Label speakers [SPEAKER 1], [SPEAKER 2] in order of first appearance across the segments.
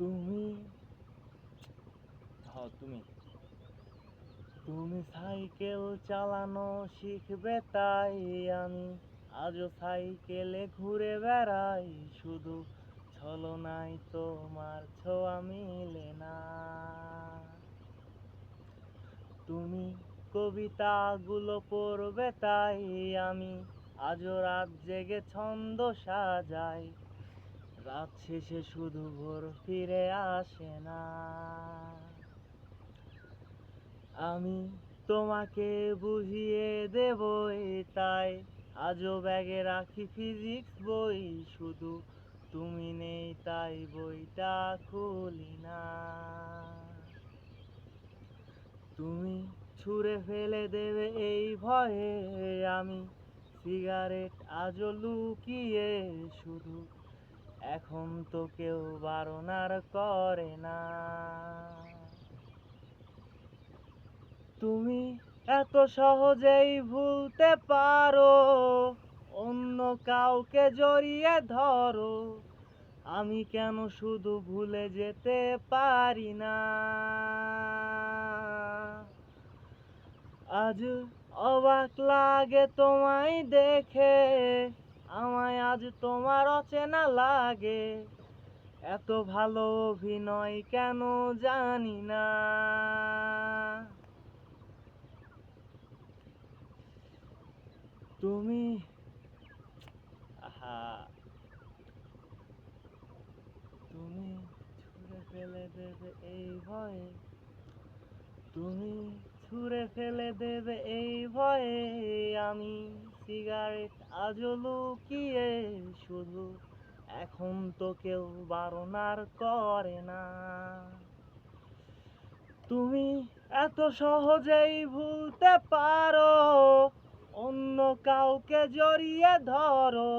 [SPEAKER 1] তুমি তুমি তুমি সাইকেল চালানো শিখবে তাই আমি আজও সাইকেলে ঘুরে বেড়াই, শুধু ছলনায় তোমার ছোঁয়া মিলে না। তুমি কবিতাগুলো পড়বে তাই আমি আজও রাত জেগে ছন্দ সাজাই, রাত শেষে শুধু ভোর ফিরে আসে না। আমি তোমাকে বুঝিয়ে দেবই তাই আজও ব্যাগে রাখি ফিজিক্স বই, শুধু তুমি নেই তাই বইটা খুলি না। তুমি ছুঁড়ে ফেলে দেবে এই ভয়ে আমি সিগারেট আজও লুকিয়ে, শুধু এখন তো কেউ বারণ আর করে না। তুমি এত সহজেই ভুলতে পারো, অন্য কাউকে জড়িয়ে ধরো, আমি কেন শুধু ভুলে যেতে পারি না। আজ অবাক লাগে তোমায় দেখে, আমায় আজ তোমার অচেনা লাগে, এত ভালো অভিনয় কেন জানি না। তুমি তুমি ছুঁড়ে ফেলে দেবে এই ভয়ে, তুমি ছুঁড়ে ফেলে দেবে এই ভয়ে আমি সিগারেট আজও লুকিয়ে, শুধু এখন তো কেউ বারণ আর করে না। তুমি এত সহজেই ভুলতে পারো, অন্য কাউকে জড়িয়ে ধরো,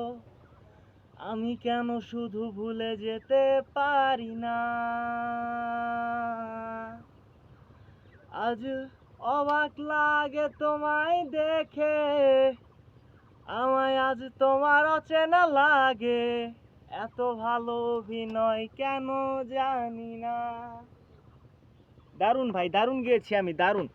[SPEAKER 1] আমি কেন শুধু ভুলে যেতে পারি না। আজ অবাক লাগে তোমায় দেখে, আমায় আজ তোমার অচেনা লাগে, এত ভালো অভিনয় কেন জানি না। দারুণ ভাই, দারুণ গেয়েছি আমি, দারুণ।